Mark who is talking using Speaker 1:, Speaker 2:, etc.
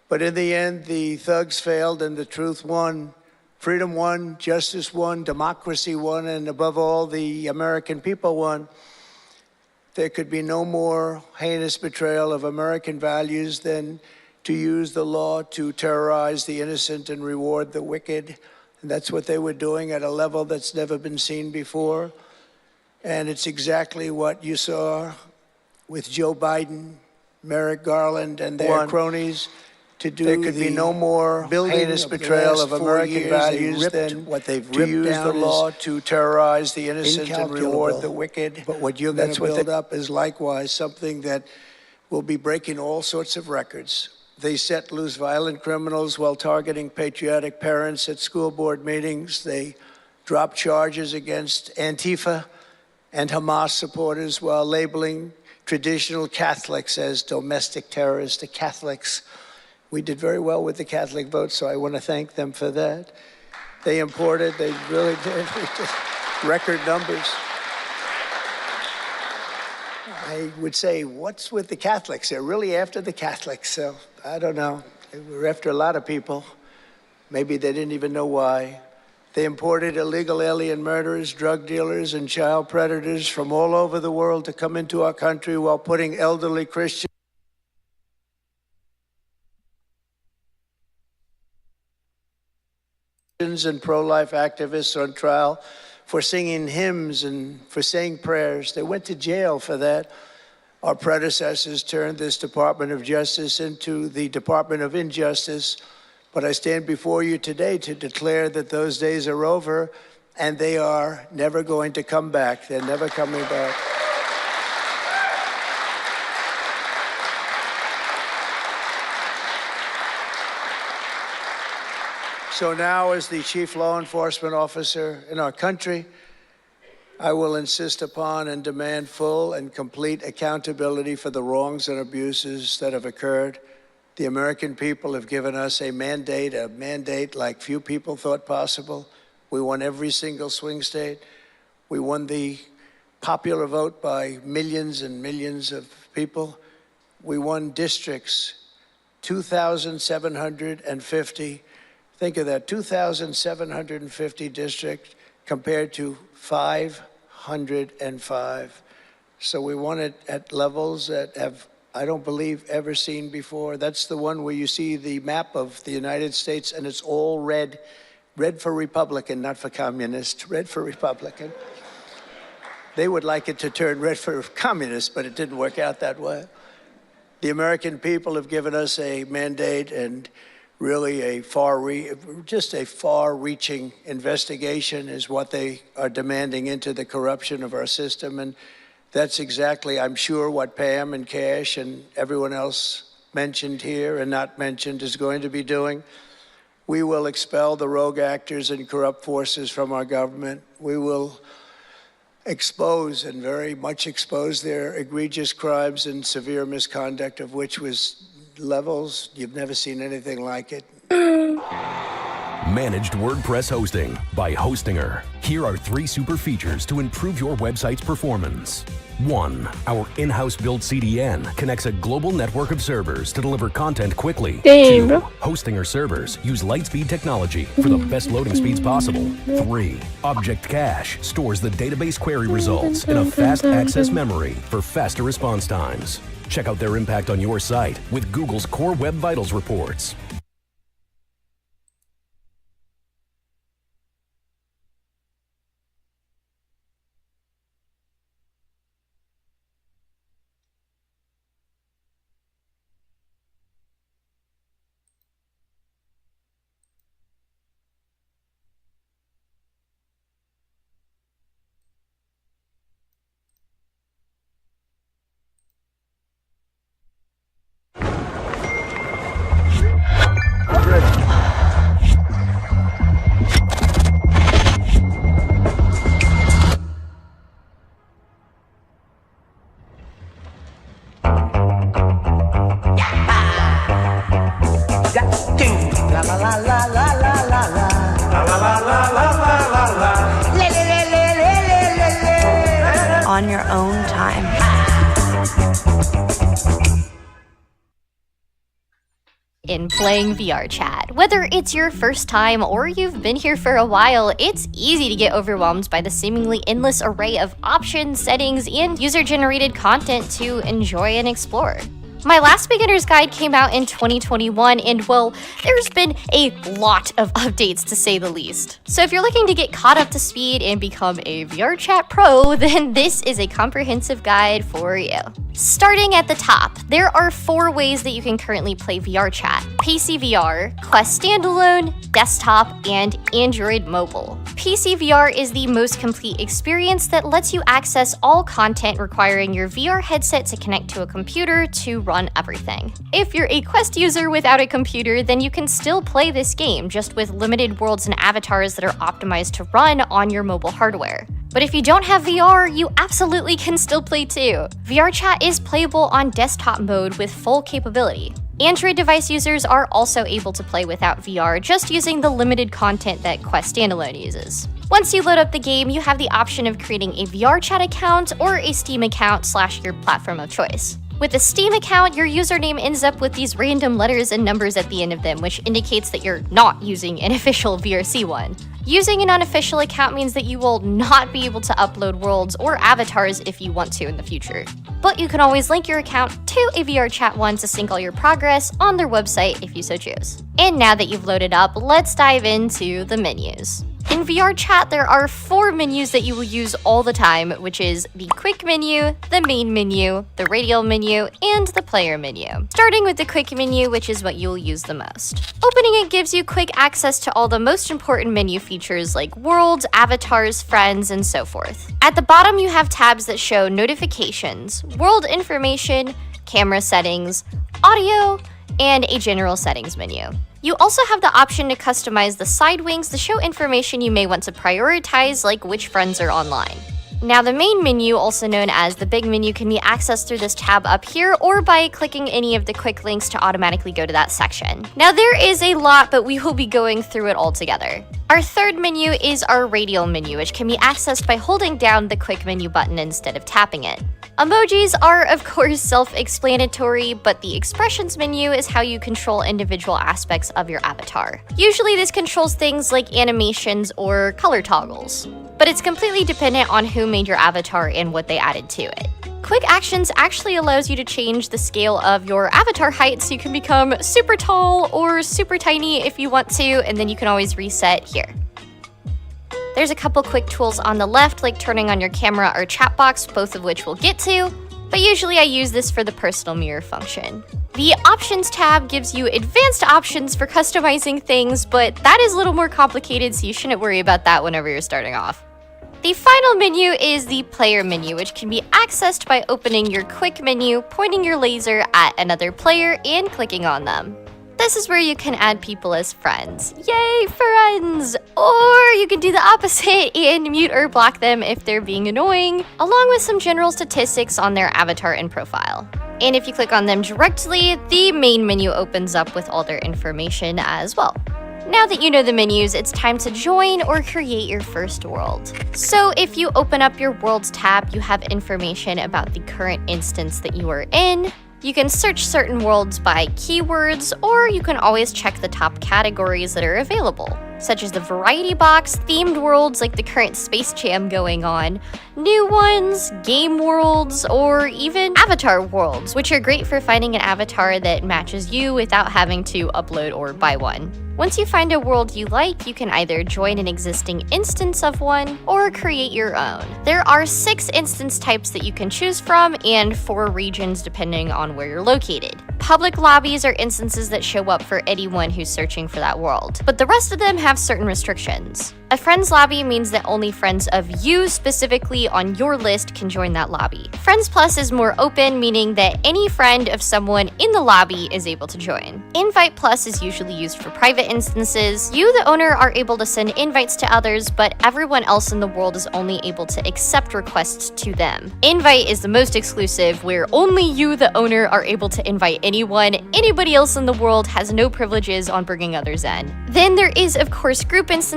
Speaker 1: But in the end, the thugs failed and the truth won. Freedom won, justice won, democracy won, and above all, the American people won. There could be no more heinous betrayal of American values than to use the law to terrorize the innocent and reward the wicked. And that's what they were doing at a level that's never been seen before. And it's exactly what you saw with Joe Biden, Merrick Garland, and their cronies. There could be no more heinous betrayal of American values than what they've to use the law to terrorize the innocent and reward the wicked. But what you're going to build up is likewise something that will be breaking all sorts of records. They set loose violent criminals while targeting patriotic parents at school board meetings. They dropped charges against Antifa and Hamas supporters while labeling traditional Catholics as domestic terrorists. The Catholics, we did very well with the Catholic vote, so I want to thank them for that. They really did record numbers. I would say, what's with the Catholics? They're really after the Catholics, so I don't know. They were after a lot of people. Maybe they didn't even know why. They imported illegal alien murderers, drug dealers, and child predators from all over the world to come into our country while putting elderly Christians and pro-life activists on trial for singing hymns and for saying prayers. They went to jail for that. Our predecessors turned this Department of Justice into the Department of Injustice. But I stand before you today to declare that those days are over and they are never going to come back. They're never coming back. So now, as the chief law enforcement officer in our country, I will insist upon and demand full and complete accountability for the wrongs and abuses that have occurred. The American people have given us a mandate like few people thought possible. We won every single swing state. We won the popular vote by millions and millions of people. We won districts, 2,750. Think of that, 2,750 districts compared to 505. So we won it at levels that have, I don't believe, ever seen before. That's the one where you see the map of the United States and it's all red. Red for Republican, not for communist. Red for Republican. They would like it to turn red for communist, but it didn't work out that way. The American people have given us a mandate and really a far-reaching investigation is what they are demanding into the corruption of our system. And that's exactly, I'm sure, what Pam and Kash and everyone else mentioned here and not mentioned is going to be doing. We will expel the rogue actors and corrupt forces from our government. We will expose and very much expose their egregious crimes and severe misconduct of which was levels you've never seen anything like it.
Speaker 2: Managed WordPress hosting by Hostinger. Here are 3 super features to improve your website's performance. 1. Our in-house built CDN connects a global network of servers to deliver content quickly. 2. Hostinger servers use Lightspeed technology for the best loading speeds possible. 3. Object Cache stores the database query results in a fast access memory for faster response times. Check out their impact on your site with Google's Core Web Vitals reports.
Speaker 3: On your own time.
Speaker 4: in playing VR chat. Whether it's your first time or you've been here for a while, it's easy to get overwhelmed by the seemingly endless array of options, settings, and user-generated content to enjoy and explore. My last beginner's guide came out in 2021, and well, there's been a lot of updates to say the least. So if you're looking to get caught up to speed and become a VR chat pro, then this is a comprehensive guide for you. Starting at the top, there are 4 ways that you can currently play VR chat: PC VR, Quest Standalone, Desktop, and Android Mobile. PC VR is the most complete experience that lets you access all content requiring your VR headset to connect to a computer to run everything. If you're a Quest user without a computer, then you can still play this game, just with limited worlds and avatars that are optimized to run on your mobile hardware. But if you don't have VR, you absolutely can still play too. VR chat is playable on desktop mode with full capability. Android device users are also able to play without VR, just using the limited content that Quest Standalone uses. Once you load up the game, you have the option of creating a VR chat account or a Steam account / your platform of choice. With a Steam account, your username ends up with these random letters and numbers at the end of them, which indicates that you're not using an official VRC one. Using an unofficial account means that you will not be able to upload worlds or avatars if you want to in the future. But you can always link your account to a VR chat one to sync all your progress on their website if you so choose. And now that you've loaded up, let's dive into the menus. In VR chat, there are 4 menus that you will use all the time, which is the quick menu, the main menu, the radial menu, and the player menu. Starting with the quick menu, which is what you'll use the most. Opening it gives you quick access to all the most important menu features like worlds, avatars, friends, and so forth. At the bottom, you have tabs that show notifications, world information, camera settings, audio, and a general settings menu. You also have the option to customize the side wings to show information you may want to prioritize, like which friends are online. Now, the main menu, also known as the big menu, can be accessed through this tab up here or by clicking any of the quick links to automatically go to that section. Now, there is a lot, but we will be going through it all together. Our third menu is our radial menu, which can be accessed by holding down the quick menu button instead of tapping it. Emojis are, of course, self-explanatory, but the expressions menu is how you control individual aspects of your avatar. Usually this controls things like animations or color toggles, but it's completely dependent on who made your avatar and what they added to it. Quick Actions actually allows you to change the scale of your avatar height so you can become super tall or super tiny if you want to, and then you can always reset here. There's a couple quick tools on the left, like turning on your camera or chat box, both of which we'll get to, but usually I use this for the personal mirror function. The Options tab gives you advanced options for customizing things, but that is a little more complicated, so you shouldn't worry about that whenever you're starting off. The final menu is the player menu, which can be accessed by opening your quick menu, pointing your laser at another player, and clicking on them. This is where you can add people as friends. Yay, friends! Or you can do the opposite and mute or block them if they're being annoying, along with some general statistics on their avatar and profile. And if you click on them directly, the main menu opens up with all their information as well. Now that you know the menus, it's time to join or create your first world. So if you open up your Worlds tab, you have information about the current instance that you are in. You can search certain worlds by keywords, or you can always check the top categories that are available, such as the variety box, themed worlds like the current Space Jam going on, new ones, game worlds, or even avatar worlds, which are great for finding an avatar that matches you without having to upload or buy one. Once you find a world you like, you can either join an existing instance of one or create your own. There are 6 instance types that you can choose from and 4 regions depending on where you're located. Public lobbies are instances that show up for anyone who's searching for that world, but the rest of them have certain restrictions. A friends lobby means that only friends of you specifically on your list can join that lobby. Friends Plus is more open, meaning that any friend of someone in the lobby is able to join. Invite Plus is usually used for private instances. You, the owner, are able to send invites to others, but everyone else in the world is only able to accept requests to them. Invite is the most exclusive, where only you, the owner, are able to invite anyone. Anybody else in the world has no privileges on bringing others in. Then there is, of course, group instances,